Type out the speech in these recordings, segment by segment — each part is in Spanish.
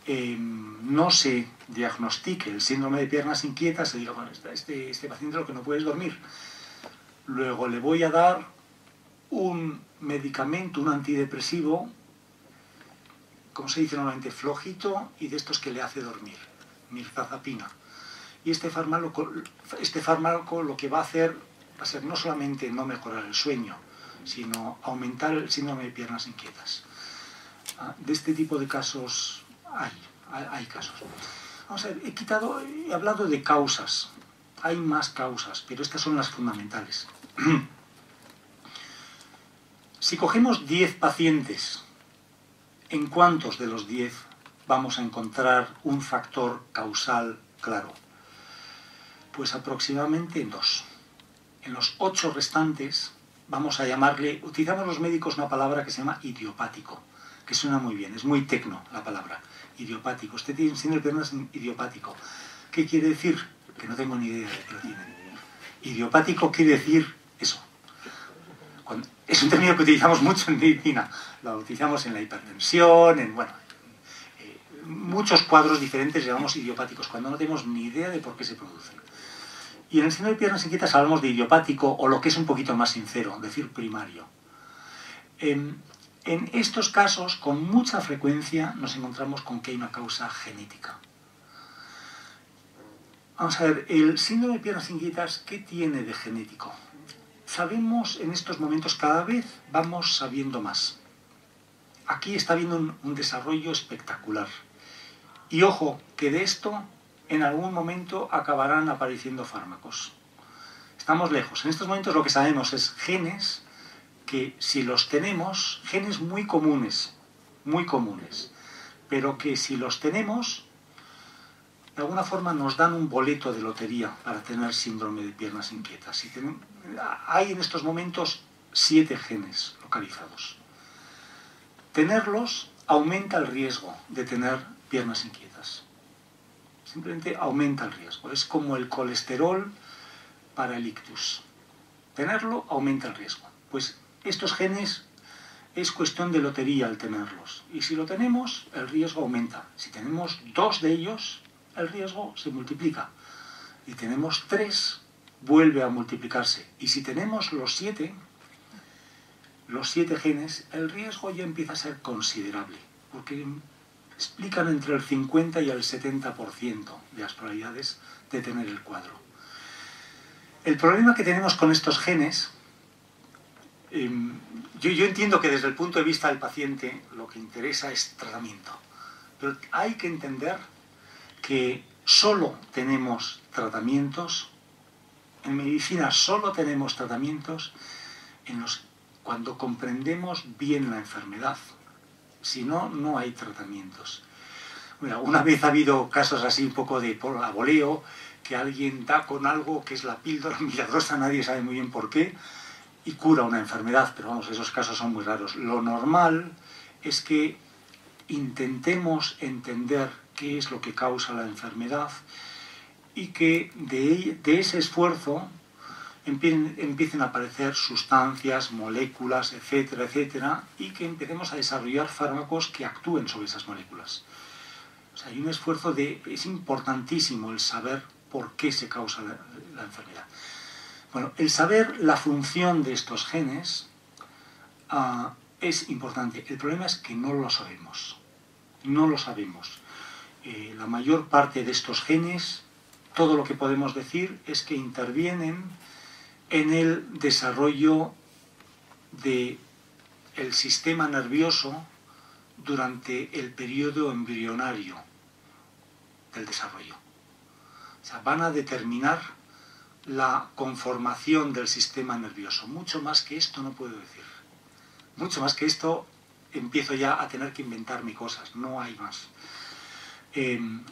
no se diagnostique el síndrome de piernas inquietas, se diga, bueno, este paciente lo que no puede es dormir. Luego le voy a dar un medicamento, un antidepresivo, como se dice normalmente, flojito y de estos que le hace dormir, mirtazapina. Y este fármaco lo que va a hacer va a ser no solamente no mejorar el sueño, sino aumentar el síndrome de piernas inquietas. De este tipo de casos hay casos. Vamos a ver, he hablado de causas. Hay más causas, pero estas son las fundamentales. Si cogemos 10 pacientes, ¿en cuántos de los 10 vamos a encontrar un factor causal claro? Pues aproximadamente en 2. En los 8 restantes vamos a llamarle, utilizamos los médicos una palabra que se llama idiopático, que suena muy bien, es muy tecno la palabra, idiopático. Usted tiene síndrome de piernas idiopático. ¿Qué quiere decir? Que no tengo ni idea de qué lo tienen. Idiopático quiere decir eso. Es un término que utilizamos mucho en medicina. Lo utilizamos en la hipertensión, muchos cuadros diferentes llamamos idiopáticos, cuando no tenemos ni idea de por qué se producen. Y en el síndrome de piernas inquietas hablamos de idiopático, o lo que es un poquito más sincero, decir primario. En estos casos, con mucha frecuencia, nos encontramos con que hay una causa genética. Vamos a ver, el síndrome de piernas inquietas, ¿qué tiene de genético? Sabemos en estos momentos, cada vez vamos sabiendo más. Aquí está habiendo un desarrollo espectacular. Y ojo, que de esto en algún momento acabarán apareciendo fármacos. Estamos lejos. En estos momentos lo que sabemos es genes que si los tenemos, genes muy comunes, pero que si los tenemos, de alguna forma nos dan un boleto de lotería para tener síndrome de piernas inquietas. Hay en estos momentos 7 genes localizados. Tenerlos aumenta el riesgo de tener piernas inquietas. Simplemente aumenta el riesgo. Es como el colesterol para el ictus. Tenerlo aumenta el riesgo. Pues estos genes es cuestión de lotería al tenerlos. Y si lo tenemos, el riesgo aumenta. Si tenemos 2 de ellos, el riesgo se multiplica. Y tenemos 3, vuelve a multiplicarse. Y si tenemos los 7 genes, el riesgo ya empieza a ser considerable. Porque explican entre el 50 y el 70% de las probabilidades de tener el cuadro. El problema que tenemos con estos genes, yo entiendo que desde el punto de vista del paciente lo que interesa es tratamiento, pero hay que entender que solo tenemos tratamientos, en medicina solo tenemos tratamientos cuando comprendemos bien la enfermedad. Si no, no hay tratamientos. Bueno, una vez ha habido casos así un poco de a voleo, que alguien da con algo que es la píldora milagrosa, nadie sabe muy bien por qué, y cura una enfermedad, pero vamos, esos casos son muy raros. Lo normal es que intentemos entender qué es lo que causa la enfermedad y que de ese esfuerzo empiecen a aparecer sustancias, moléculas, etcétera, etcétera, y que empecemos a desarrollar fármacos que actúen sobre esas moléculas. O sea, hay un esfuerzo es importantísimo el saber por qué se causa la enfermedad. Bueno, el saber la función de estos genes es importante. El problema es que no lo sabemos. No lo sabemos. La mayor parte de estos genes, todo lo que podemos decir es que intervienen en el desarrollo del sistema nervioso durante el periodo embrionario del desarrollo. O sea, van a determinar la conformación del sistema nervioso. Mucho más que esto no puedo decir. Mucho más que esto empiezo ya a tener que inventarme cosas. No hay más.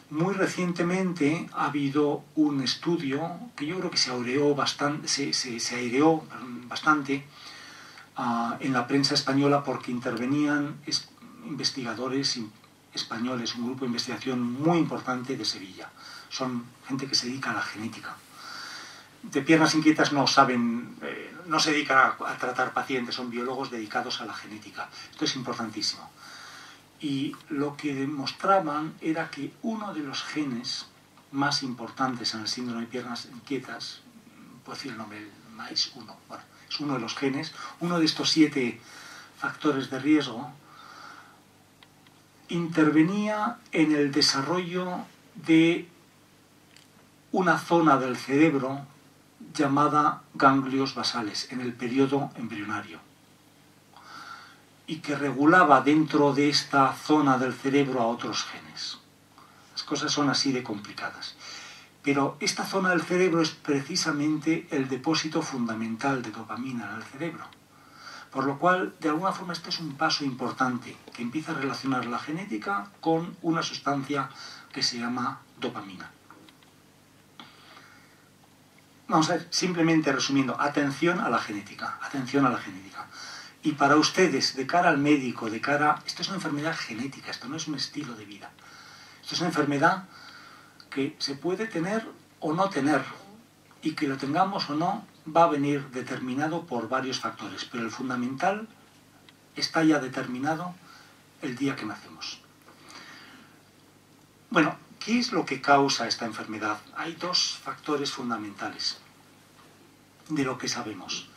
Muy recientemente ha habido un estudio que yo creo que se aireó bastante en la prensa española porque intervenían investigadores españoles, un grupo de investigación muy importante de Sevilla. Son gente que se dedica a la genética. De piernas inquietas no saben, no se dedican a tratar pacientes, son biólogos dedicados a la genética. Esto es importantísimo. Y lo que demostraban era que uno de los genes más importantes en el síndrome de piernas inquietas, puedo decir el nombre, el MAIS1, bueno, es uno de los genes, uno de estos 7 factores de riesgo, intervenía en el desarrollo de una zona del cerebro llamada ganglios basales en el periodo embrionario y que regulaba dentro de esta zona del cerebro a otros genes. Las cosas son así de complicadas. Pero esta zona del cerebro es precisamente el depósito fundamental de dopamina en el cerebro. Por lo cual, de alguna forma, este es un paso importante que empieza a relacionar la genética con una sustancia que se llama dopamina. Vamos a ver, simplemente resumiendo, atención a la genética, atención a la genética. Y para ustedes, de cara al médico, esto es una enfermedad genética, esto no es un estilo de vida. Esto es una enfermedad que se puede tener o no tener, y que lo tengamos o no, va a venir determinado por varios factores, pero el fundamental está ya determinado el día que nacemos. Bueno, ¿qué es lo que causa esta enfermedad? Hay 2 factores fundamentales de lo que sabemos.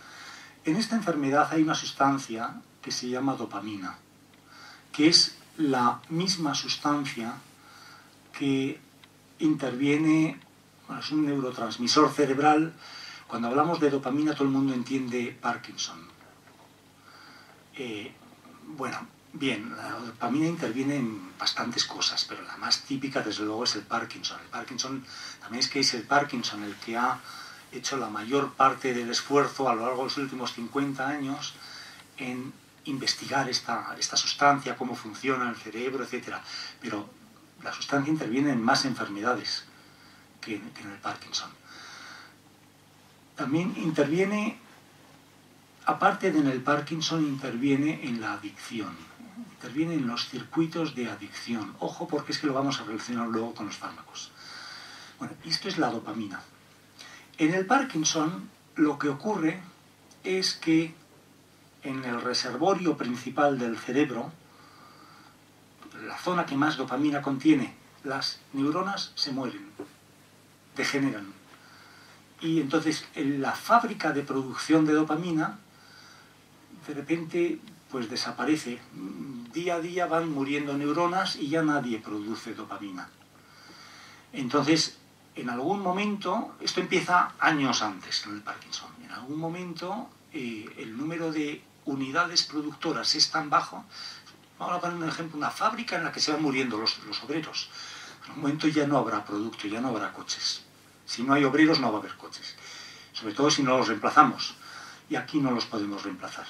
En esta enfermedad hay una sustancia que se llama dopamina, que es la misma sustancia que interviene, bueno, es un neurotransmisor cerebral. Cuando hablamos de dopamina todo el mundo entiende Parkinson. Bueno, bien, la dopamina interviene en bastantes cosas, pero la más típica desde luego es el Parkinson. El Parkinson también es el Parkinson el que ha hecho la mayor parte del esfuerzo a lo largo de los últimos 50 años en investigar esta sustancia, cómo funciona el cerebro, etc. Pero la sustancia interviene en más enfermedades que en el Parkinson. También interviene, aparte de en el Parkinson, interviene en la adicción, interviene en los circuitos de adicción. Ojo, porque es que lo vamos a relacionar luego con los fármacos. Bueno, esto es la dopamina. En el Parkinson lo que ocurre es que en el reservorio principal del cerebro, la zona que más dopamina contiene, las neuronas se mueren, degeneran. Y entonces en la fábrica de producción de dopamina, de repente, pues desaparece. Día a día van muriendo neuronas y ya nadie produce dopamina. Entonces, en algún momento, esto empieza años antes en el Parkinson, en algún momento el número de unidades productoras es tan bajo. Vamos a poner un ejemplo, una fábrica en la que se van muriendo los obreros. En un momento ya no habrá producto, ya no habrá coches. Si no hay obreros no va a haber coches. Sobre todo si no los reemplazamos. Y aquí no los podemos reemplazar.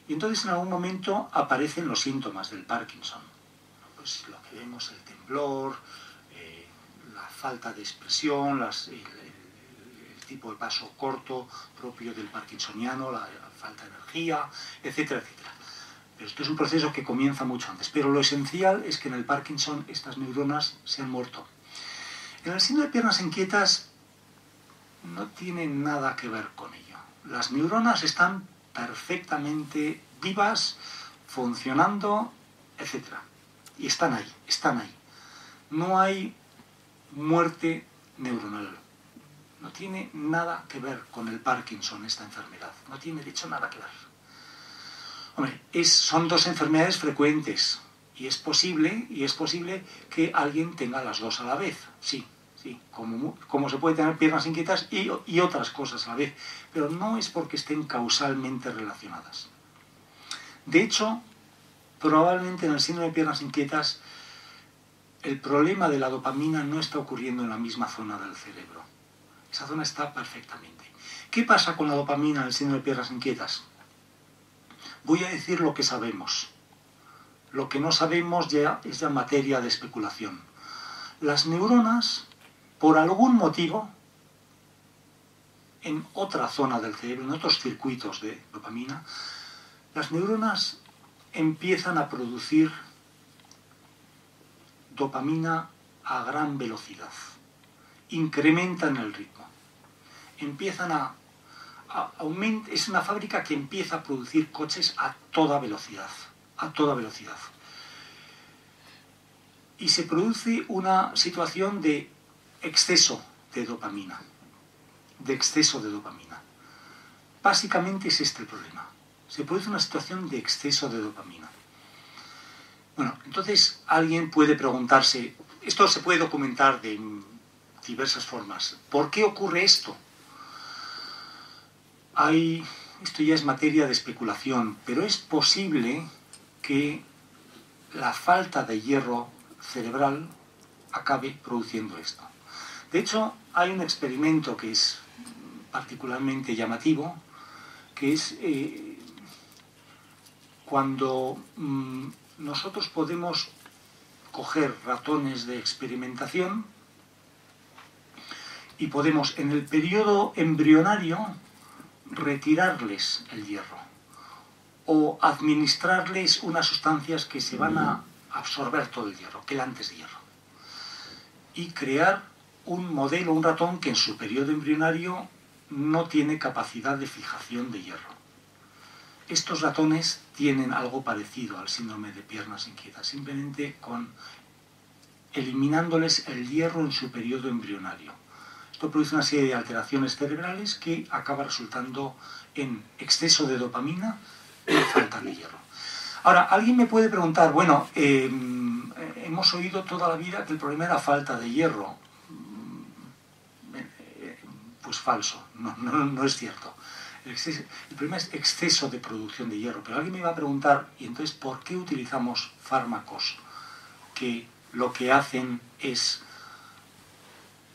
Y entonces en algún momento aparecen los síntomas del Parkinson. Pues lo que vemos, el temblor, la falta de expresión, el tipo de paso corto propio del parkinsoniano, la falta de energía, etcétera, etcétera. Pero esto es un proceso que comienza mucho antes. Pero lo esencial es que en el Parkinson estas neuronas se han muerto. En el síndrome de piernas inquietas no tiene nada que ver con ello. Las neuronas están perfectamente vivas, funcionando, etc. Y están ahí, están ahí. No hay muerte neuronal. No tiene nada que ver con el Parkinson esta enfermedad. No tiene, de hecho, nada que ver. Hombre, son 2 enfermedades frecuentes y es posible que alguien tenga las 2 a la vez. Sí, como se puede tener piernas inquietas y otras cosas a la vez, pero no es porque estén causalmente relacionadas. De hecho, probablemente en el síndrome de piernas inquietas el problema de la dopamina no está ocurriendo en la misma zona del cerebro. Esa zona está perfectamente. ¿Qué pasa con la dopamina en el síndrome de piernas inquietas? Voy a decir lo que sabemos. Lo que no sabemos ya es ya materia de especulación. Las neuronas, por algún motivo, en otra zona del cerebro, en otros circuitos de dopamina, las neuronas empiezan a producir dopamina a gran velocidad. Incrementan el ritmo. Es una fábrica que empieza a producir coches a toda velocidad. A toda velocidad. y se produce una situación de exceso de dopamina. Básicamente es este el problema. Se produce una situación de exceso de dopamina. Bueno, entonces alguien puede preguntarse, esto se puede documentar de diversas formas. ¿Por qué ocurre esto? Esto ya es materia de especulación, pero es posible que la falta de hierro cerebral acabe produciendo esto. De hecho, hay un experimento que es particularmente llamativo, que es cuando nosotros podemos coger ratones de experimentación y podemos en el periodo embrionario retirarles el hierro o administrarles unas sustancias que se van a absorber todo el hierro, quelantes de hierro, y crear un modelo, un ratón que en su periodo embrionario no tiene capacidad de fijación de hierro. Estos ratones tienen algo parecido al síndrome de piernas inquietas, simplemente eliminándoles el hierro en su periodo embrionario. Esto produce una serie de alteraciones cerebrales que acaba resultando en exceso de dopamina y falta de hierro. Ahora, alguien me puede preguntar, bueno, hemos oído toda la vida que el problema era falta de hierro. Pues falso, no es cierto. El problema es exceso de producción de hierro. Pero alguien me va a preguntar, ¿y entonces por qué utilizamos fármacos que lo que hacen es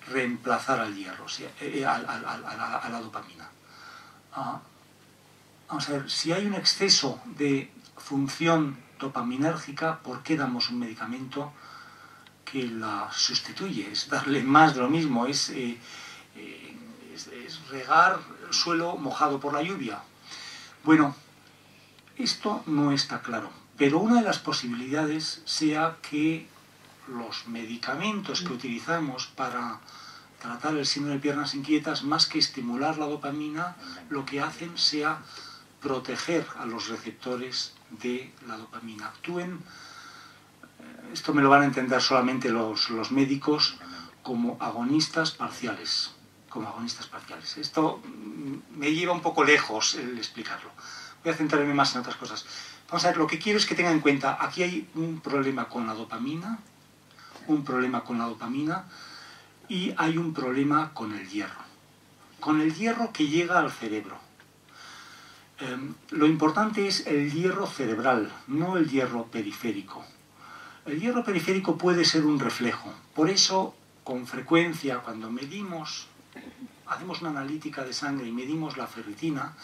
reemplazar al hierro, o sea, a la dopamina? Vamos a ver, si hay un exceso de función dopaminérgica, ¿por qué damos un medicamento que la sustituye? Es darle más de lo mismo, es regar el suelo mojado por la lluvia. Bueno, esto no está claro, pero una de las posibilidades sea que los medicamentos que utilizamos para tratar el síndrome de piernas inquietas, más que estimular la dopamina, lo que hacen sea proteger a los receptores de la dopamina. Actúen, esto me lo van a entender solamente los médicos, como agonistas parciales. Esto me lleva un poco lejos el explicarlo. Voy a centrarme más en otras cosas. Vamos a ver, lo que quiero es que tengan en cuenta, aquí hay un problema con la dopamina, y hay un problema con el hierro. Con el hierro que llega al cerebro. Lo importante es el hierro cerebral, no el hierro periférico. El hierro periférico puede ser un reflejo. Por eso, con frecuencia, cuando hacemos una analítica de sangre y medimos la ferritina,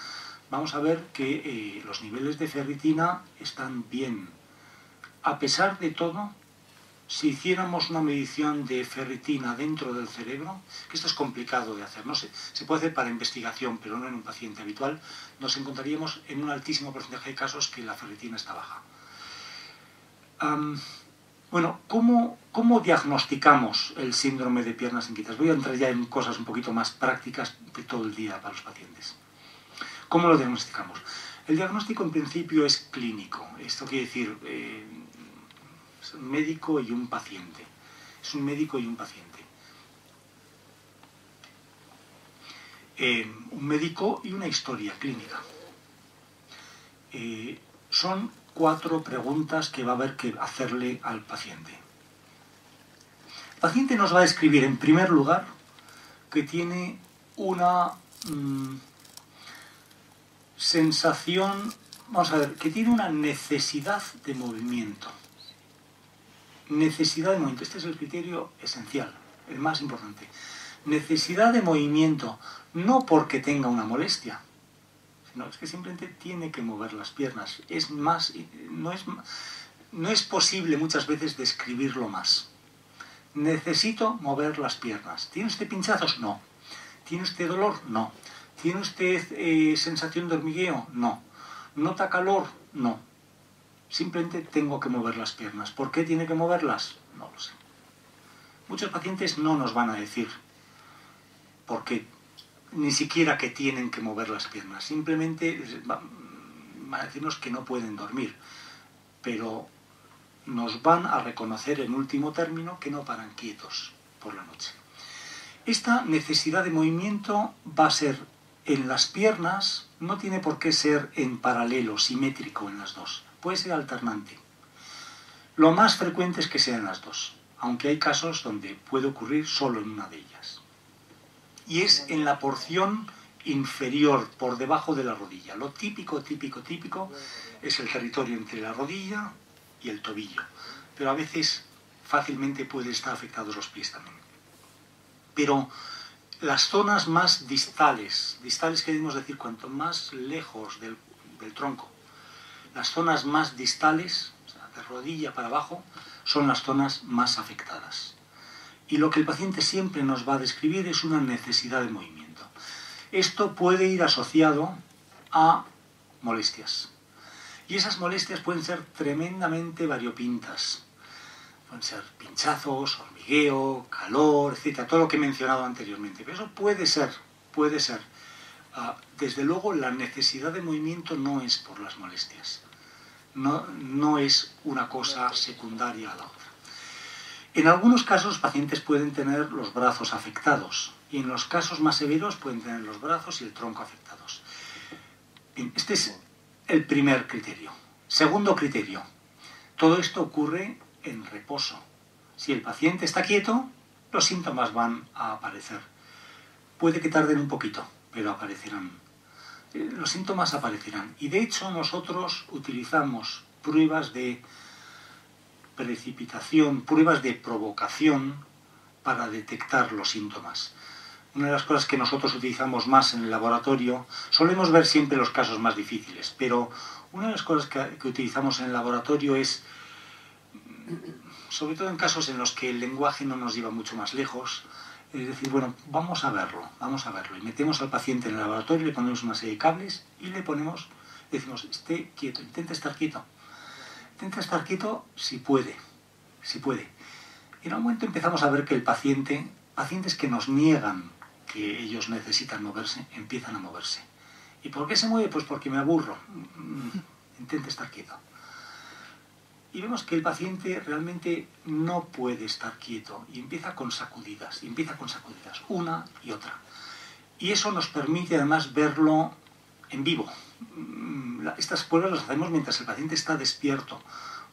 vamos a ver que los niveles de ferritina están bien. A pesar de todo, si hiciéramos una medición de ferritina dentro del cerebro, que esto es complicado de hacer, no sé, se puede hacer para investigación, pero no en un paciente habitual, nos encontraríamos en un altísimo porcentaje de casos que la ferritina está baja. Bueno, ¿cómo diagnosticamos el síndrome de piernas inquietas? Voy a entrar ya en cosas un poquito más prácticas de todo el día para los pacientes. ¿Cómo lo diagnosticamos? El diagnóstico en principio es clínico. Esto quiere decir, es un médico y un paciente. Un médico y una historia clínica. Son 4 preguntas que va a haber que hacerle al paciente. El paciente nos va a describir, en primer lugar, que tiene una sensación, vamos a ver, que tiene una necesidad de movimiento. Necesidad de movimiento, este es el criterio esencial, el más importante. Necesidad de movimiento, no porque tenga una molestia, no, es que simplemente tiene que mover las piernas. No es posible muchas veces describirlo más. Necesito mover las piernas. ¿Tiene usted pinchazos? No. ¿Tiene usted dolor? No. ¿Tiene usted sensación de hormigueo? No. ¿Nota calor? No. Simplemente tengo que mover las piernas. ¿Por qué tiene que moverlas? No lo sé. Muchos pacientes no nos van a decir por qué, ni siquiera que tienen que mover las piernas. Simplemente van a decirnos que no pueden dormir. Pero nos van a reconocer en último término que no paran quietos por la noche. Esta necesidad de movimiento va a ser en las piernas, no tiene por qué ser en paralelo, simétrico en las dos, puede ser alternante. Lo más frecuente es que sean las dos, aunque hay casos donde puede ocurrir solo en una de ellas. Y es en la porción inferior, por debajo de la rodilla. Lo típico es el territorio entre la rodilla y el tobillo, pero a veces fácilmente pueden estar afectados los pies también. Pero las zonas más distales queremos decir cuanto más lejos del tronco, las zonas más distales, o sea, de rodilla para abajo, son las zonas más afectadas. Y lo que el paciente siempre nos va a describir es una necesidad de movimiento. Esto puede ir asociado a molestias. Y esas molestias pueden ser tremendamente variopintas. Pueden ser pinchazos, hormigueo, calor, etc. Todo lo que he mencionado anteriormente. Pero eso puede ser. Desde luego, la necesidad de movimiento no es por las molestias. No es una cosa secundaria a la otra. En algunos casos, los pacientes pueden tener los brazos afectados. Y en los casos más severos pueden tener los brazos y el tronco afectados. Bien, este es el primer criterio. Segundo criterio. Todo esto ocurre en reposo. Si el paciente está quieto, los síntomas van a aparecer. Puede que tarden un poquito, pero aparecerán. Los síntomas aparecerán. Y de hecho nosotros utilizamos pruebas de precipitación, pruebas de provocación para detectar los síntomas. Una de las cosas que nosotros utilizamos más en el laboratorio, solemos ver siempre los casos más difíciles, pero una de las cosas que utilizamos en el laboratorio es, sobre todo en casos en los que el lenguaje no nos lleva mucho más lejos, es decir, bueno, vamos a verlo, y metemos al paciente en el laboratorio, le ponemos una serie de cables y decimos, esté quieto, intenta estar quieto si puede. Y en un momento empezamos a ver que pacientes que nos niegan que ellos necesitan moverse, empiezan a moverse. ¿Y por qué se mueve? Pues porque me aburro. Intenta estar quieto. Y vemos que el paciente realmente no puede estar quieto y empieza con sacudidas, una y otra. Y eso nos permite además verlo en vivo. Estas pruebas las hacemos mientras el paciente está despierto.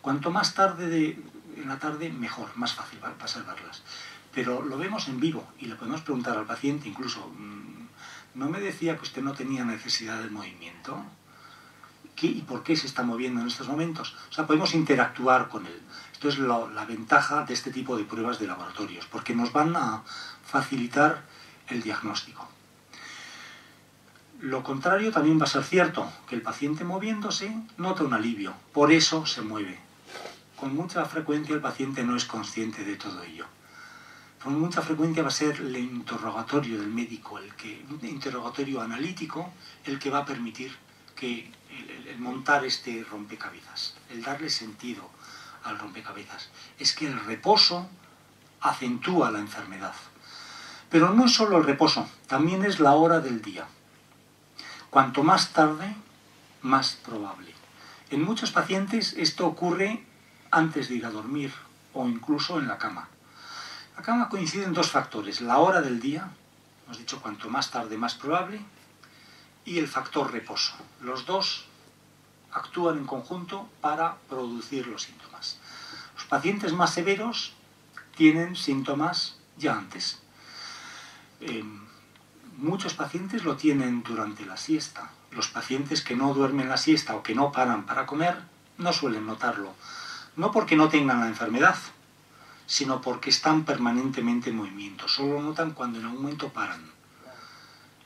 Cuanto más tarde en la tarde, mejor, más fácil va a ser verlas. Pero lo vemos en vivo y le podemos preguntar al paciente incluso, ¿no me decía que usted no tenía necesidad de movimiento? ¿Y por qué se está moviendo en estos momentos? O sea, podemos interactuar con él. Esto es la ventaja de este tipo de pruebas de laboratorios, porque nos van a facilitar el diagnóstico. Lo contrario también va a ser cierto, que el paciente moviéndose nota un alivio, por eso se mueve. Con mucha frecuencia el paciente no es consciente de todo ello. Con mucha frecuencia va a ser el interrogatorio del médico, un interrogatorio analítico, el que va a permitir que el montar este rompecabezas, el darle sentido al rompecabezas. Es que el reposo acentúa la enfermedad. Pero no es solo el reposo, también es la hora del día. Cuanto más tarde, más probable. En muchos pacientes esto ocurre antes de ir a dormir o incluso en la cama. La cama coincide en dos factores, la hora del día, hemos dicho cuanto más tarde más probable, y el factor reposo. Los dos actúan en conjunto para producir los síntomas. Los pacientes más severos tienen síntomas ya antes. Muchos pacientes lo tienen durante la siesta. Los pacientes que no duermen la siesta o que no paran para comer no suelen notarlo. No porque no tengan la enfermedad, sino porque están permanentemente en movimiento. Solo lo notan cuando en algún momento paran.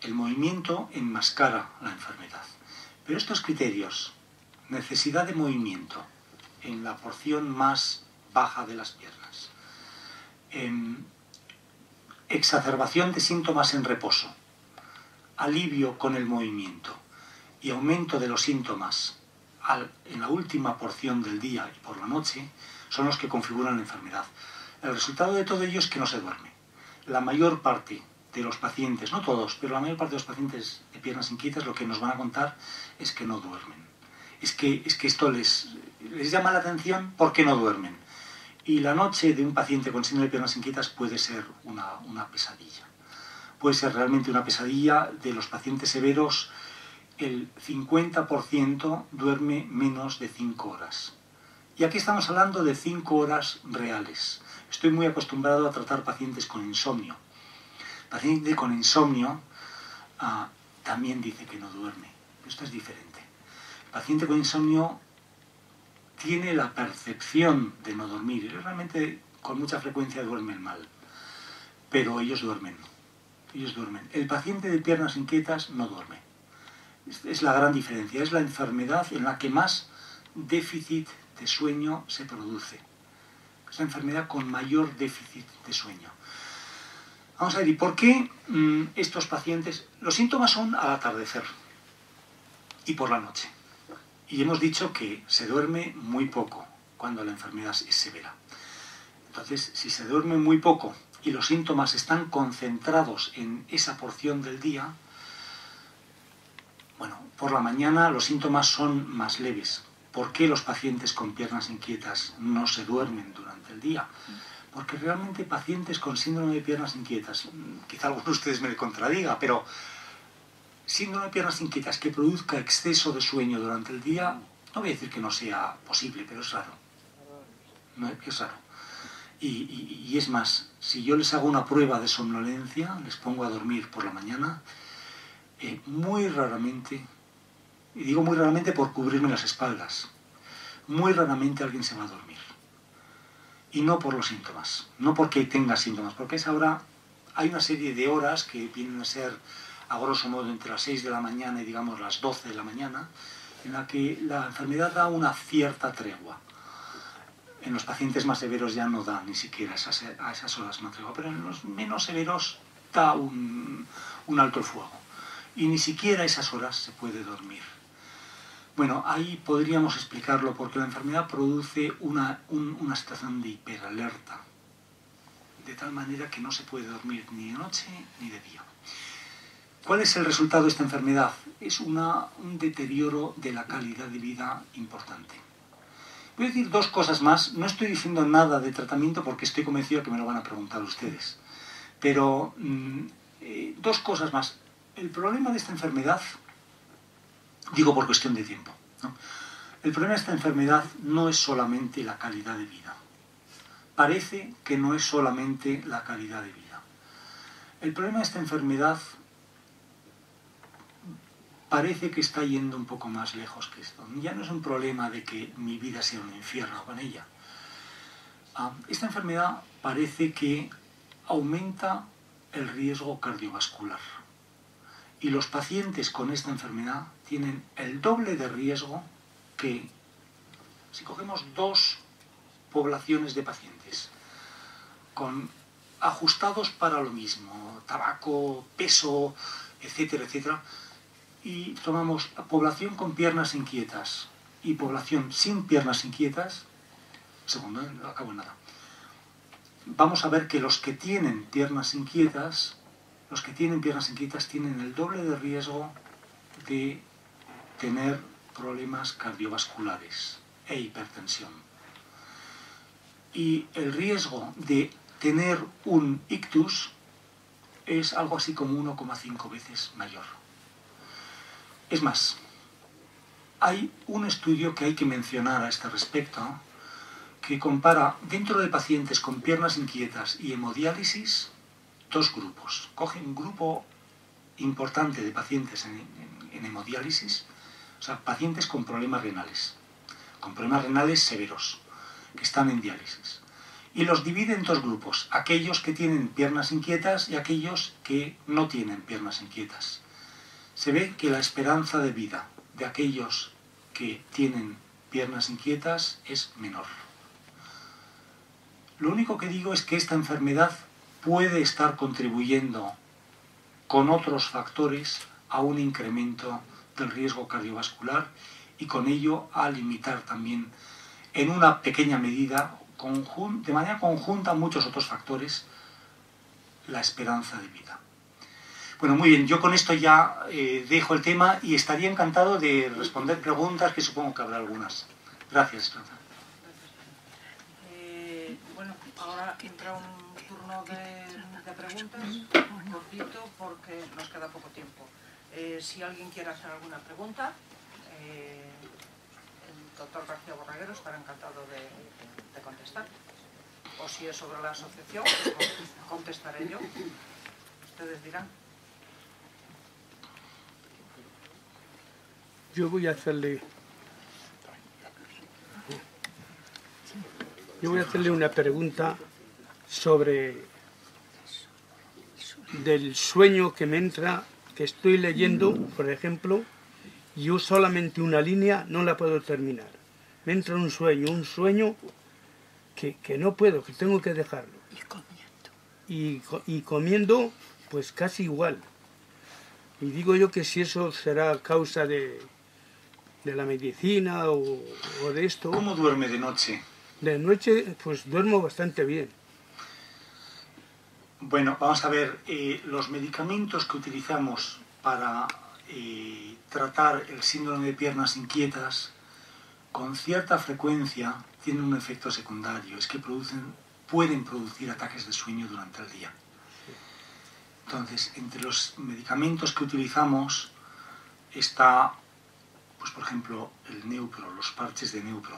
El movimiento enmascara la enfermedad. Pero estos criterios, necesidad de movimiento en la porción más baja de las piernas, exacerbación de síntomas en reposo, alivio con el movimiento y aumento de los síntomas en la última porción del día y por la noche, son los que configuran la enfermedad. El resultado de todo ello es que no se duerme. La mayor parte de los pacientes, no todos, pero la mayor parte de los pacientes de piernas inquietas lo que nos van a contar es que no duermen. Es que esto les les llama la atención por qué no duermen. Y la noche de un paciente con síndrome de piernas inquietas puede ser una pesadilla. Puede ser realmente una pesadilla. De los pacientes severos, el 50% duerme menos de 5 horas. Y aquí estamos hablando de 5 horas reales. Estoy muy acostumbrado a tratar pacientes con insomnio. El paciente con insomnio también dice que no duerme. Esto es diferente. El paciente con insomnio tiene la percepción de no dormir. Ellos realmente con mucha frecuencia duermen mal. Pero ellos duermen. Ellos duermen. El paciente de piernas inquietas no duerme. Es la gran diferencia. Es la enfermedad en la que más déficit de sueño se produce. Es la enfermedad con mayor déficit de sueño. Vamos a ver, ¿y por qué estos pacientes? Los síntomas son al atardecer y por la noche. Y hemos dicho que se duerme muy poco cuando la enfermedad es severa. Entonces, si se duerme muy poco y los síntomas están concentrados en esa porción del día, bueno, por la mañana los síntomas son más leves. ¿Por qué los pacientes con piernas inquietas no se duermen durante el día? Porque realmente pacientes con síndrome de piernas inquietas, quizá alguno de ustedes me contradiga, pero síndrome de piernas inquietas que produzca exceso de sueño durante el día, no voy a decir que no sea posible, pero es raro. No, es raro. Y es más, si yo les hago una prueba de somnolencia, les pongo a dormir por la mañana, muy raramente, y digo muy raramente por cubrirme las espaldas, muy raramente alguien se va a dormir. Y no por los síntomas, no porque tenga síntomas, porque a esa hora hay una serie de horas que vienen a ser, a grosso modo, entre las 6 de la mañana y digamos las 12 de la mañana, en la que la enfermedad da una cierta tregua. En los pacientes más severos ya no da ni siquiera a esas horas una tregua, pero en los menos severos da un alto el fuego. Y ni siquiera a esas horas se puede dormir. Bueno, ahí podríamos explicarlo porque la enfermedad produce una situación de hiperalerta, de tal manera que no se puede dormir ni de noche ni de día. ¿Cuál es el resultado de esta enfermedad? Es un deterioro de la calidad de vida importante. Voy a decir dos cosas más. No estoy diciendo nada de tratamiento porque estoy convencido que me lo van a preguntar ustedes. Pero dos cosas más. El problema de esta enfermedad, digo por cuestión de tiempo, ¿no? El problema de esta enfermedad no es solamente la calidad de vida. Parece que no es solamente la calidad de vida. El problema de esta enfermedad parece que está yendo un poco más lejos que esto. Ya no es un problema de que mi vida sea un infierno con ella. Esta enfermedad parece que aumenta el riesgo cardiovascular. Y los pacientes con esta enfermedad tienen el doble de riesgo que si cogemos dos poblaciones de pacientes ajustados para lo mismo, tabaco, peso, etcétera, etcétera, y tomamos a población con piernas inquietas y población sin piernas inquietas, segundo, no acabo en nada, vamos a ver que los que tienen piernas inquietas tienen el doble de riesgo de tener problemas cardiovasculares e hipertensión. Y el riesgo de tener un ictus es algo así como 1,5 veces mayor. Es más, hay un estudio que hay que mencionar a este respecto, que compara dentro de pacientes con piernas inquietas y hemodiálisis dos grupos. Coge un grupo importante de pacientes en hemodiálisis, o sea, pacientes con problemas renales severos, que están en diálisis. Y los divide en dos grupos, aquellos que tienen piernas inquietas y aquellos que no tienen piernas inquietas. Se ve que la esperanza de vida de aquellos que tienen piernas inquietas es menor. Lo único que digo es que esta enfermedad puede estar contribuyendo con otros factores a un incremento del riesgo cardiovascular y con ello a limitar también en una pequeña medida, de manera conjunta, muchos otros factores, la esperanza de vida. Bueno, muy bien, yo con esto ya dejo el tema y estaría encantado de responder preguntas, que supongo que habrá algunas. Gracias, Esperanza. Bueno, ahora entra un turno de preguntas, cortito, porque nos queda poco tiempo. Si alguien quiere hacer alguna pregunta, el doctor García Borreguero estará encantado de contestar. O si es sobre la asociación, pues contestaré yo. Ustedes dirán. Yo voy a hacerle una pregunta sobre del sueño que me entra, que estoy leyendo, por ejemplo, y yo solamente una línea no la puedo terminar. Me entra un sueño que no puedo, que tengo que dejarlo. Y comiendo, pues casi igual. Y digo yo que si eso será causa de la medicina o de esto. ¿Cómo duerme de noche? De noche, pues duermo bastante bien. Bueno, vamos a ver, los medicamentos que utilizamos para tratar el síndrome de piernas inquietas, con cierta frecuencia tienen un efecto secundario, es que pueden producir ataques de sueño durante el día. Entonces, entre los medicamentos que utilizamos está, pues por ejemplo, el Neupro, los parches de Neupro,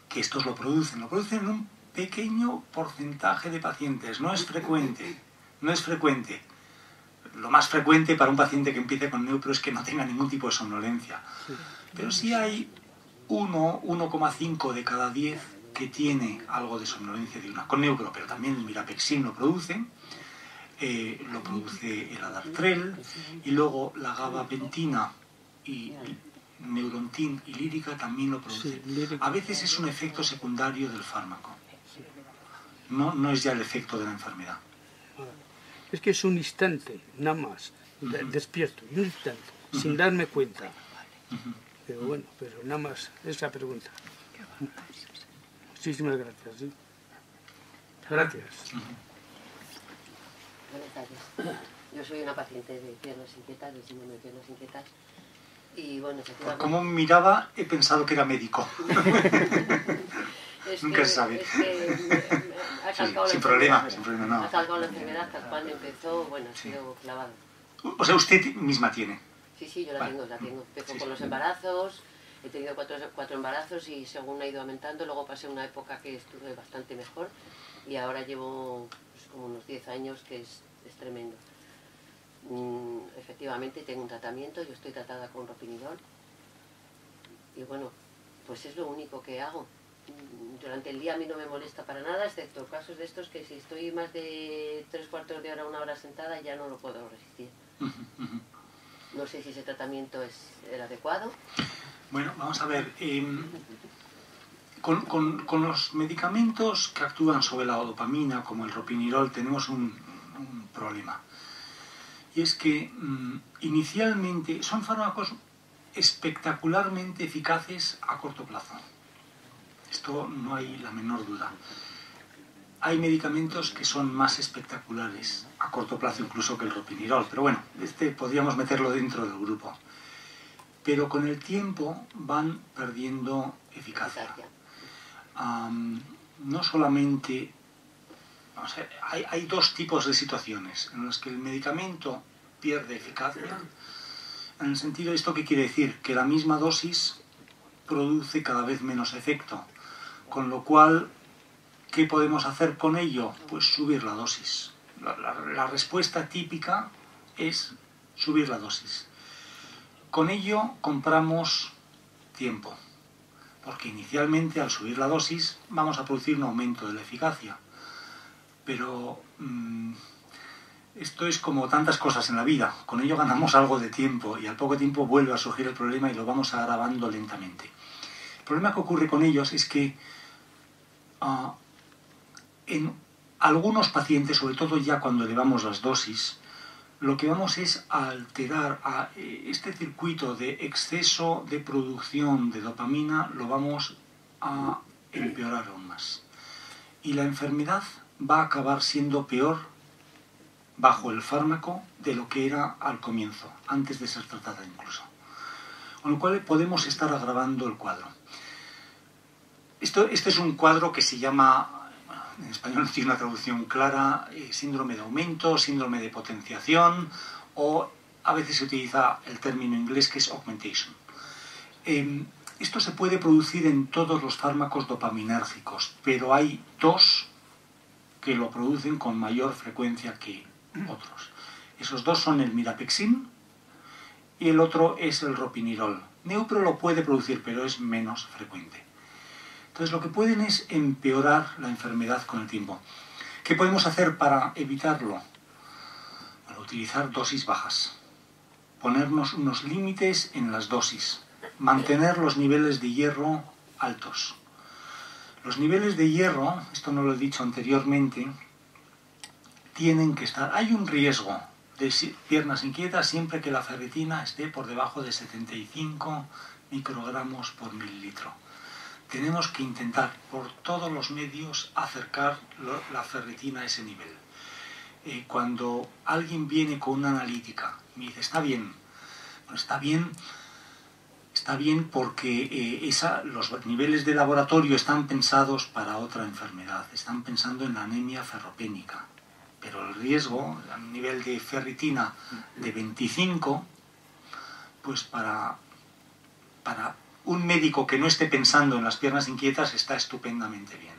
que estos lo producen en un pequeño porcentaje de pacientes, no es frecuente. Lo más frecuente para un paciente que empiece con Neupro es que no tenga ningún tipo de somnolencia. Pero sí hay 1,5 de cada 10 que tiene algo de somnolencia con Neupro, pero también el Mirapexin lo produce el Adartrel, y luego la gabapentina y Neurontin y Lírica también lo producen. A veces es un efecto secundario del fármaco. No es ya el efecto de la enfermedad. Es que es un instante, nada más, despierto, un instante, sin darme cuenta. Pero bueno, pero nada más, esa pregunta. Muchísimas gracias. ¿Sí? Gracias. Buenas tardes. Yo soy una paciente de piernas inquietas, de síndrome de piernas inquietas. Y bueno, efectivamente... Como miraba, he pensado que era médico. Nunca se sabe. Sin problema, no. Ha salgado la enfermedad tal cual empezó, bueno, ha sido clavado. O sea, usted misma tiene. Sí, yo la tengo. Empezó con los embarazos, he tenido cuatro embarazos y según ha ido aumentando, luego pasé una época que estuve bastante mejor y ahora llevo pues, como unos 10 años que es tremendo. Efectivamente tengo un tratamiento, yo estoy tratada con ropinirol y bueno, pues es lo único que hago. Durante el día a mí no me molesta para nada, excepto casos de estos que si estoy más de 3/4 de hora, 1 hora sentada ya no lo puedo resistir. No sé si ese tratamiento es el adecuado. Bueno, vamos a ver. Con los medicamentos que actúan sobre la dopamina, como el ropinirol, tenemos un problema. Y es que inicialmente son fármacos espectacularmente eficaces a corto plazo. Esto no hay la menor duda. Hay medicamentos que son más espectaculares a corto plazo incluso que el ropinirol, pero bueno, podríamos meterlo dentro del grupo. Pero con el tiempo van perdiendo eficacia. No solamente... Vamos a ver, hay dos tipos de situaciones en las que el medicamento pierde eficacia, en el sentido de esto que quiere decir, que la misma dosis produce cada vez menos efecto, con lo cual, ¿qué podemos hacer con ello? Pues subir la dosis. La respuesta típica es subir la dosis. Con ello compramos tiempo, porque inicialmente al subir la dosis vamos a producir un aumento de la eficacia. Pero esto es como tantas cosas en la vida. Con ello ganamos algo de tiempo y al poco tiempo vuelve a surgir el problema y lo vamos agravando lentamente. El problema que ocurre con ellos es que en algunos pacientes, sobre todo ya cuando elevamos las dosis, lo que vamos es a alterar este circuito de exceso de producción de dopamina, lo vamos a empeorar aún más. Y la enfermedad va a acabar siendo peor bajo el fármaco de lo que era al comienzo, antes de ser tratada incluso. con lo cual podemos estar agravando el cuadro. Este es un cuadro que se llama, en español no tiene una traducción clara, síndrome de aumento, síndrome de potenciación, o a veces se utiliza el término inglés que es augmentation. Esto se puede producir en todos los fármacos dopaminérgicos, pero hay dos que lo producen con mayor frecuencia que otros. Esos dos son el mirapexim y el otro es el ropinirol. Neupro lo puede producir, pero es menos frecuente. Entonces lo que pueden es empeorar la enfermedad con el tiempo. ¿Qué podemos hacer para evitarlo? Bueno, utilizar dosis bajas, ponernos unos límites en las dosis, mantener los niveles de hierro altos. Los niveles de hierro, esto no lo he dicho anteriormente, tienen que estar... Hay un riesgo de piernas inquietas siempre que la ferritina esté por debajo de 75 microgramos por mililitro. Tenemos que intentar por todos los medios acercar la ferritina a ese nivel. Cuando alguien viene con una analítica y me dice, está bien, bueno, está bien porque los niveles de laboratorio están pensados para otra enfermedad, están pensando en la anemia ferropénica, pero el riesgo, a nivel de ferritina de 25, pues para un médico que no esté pensando en las piernas inquietas está estupendamente bien.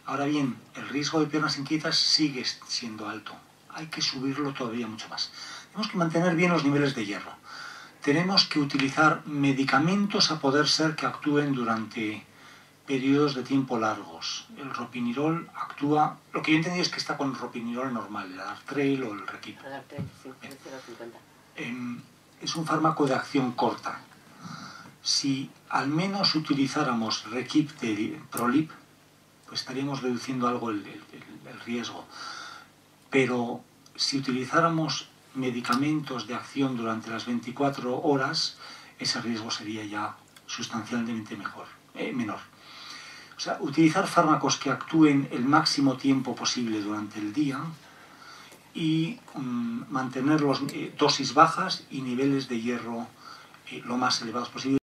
Ahora bien, el riesgo de piernas inquietas sigue siendo alto, hay que subirlo todavía mucho más. Tenemos que mantener bien los niveles de hierro. Tenemos que utilizar medicamentos a poder ser que actúen durante periodos de tiempo largos. El ropinirol actúa... Lo que yo he entendido es que está con el ropinirol normal, el Adartrail o el Rekip. Adartrail, sí, Bien. 0,50. Es un fármaco de acción corta. Si al menos utilizáramos Rekip de Prolip, pues estaríamos reduciendo algo el riesgo. Pero si utilizáramos medicamentos de acción durante las 24 horas, ese riesgo sería ya sustancialmente menor. O sea, utilizar fármacos que actúen el máximo tiempo posible durante el día y mantener dosis bajas y niveles de hierro lo más elevados posible.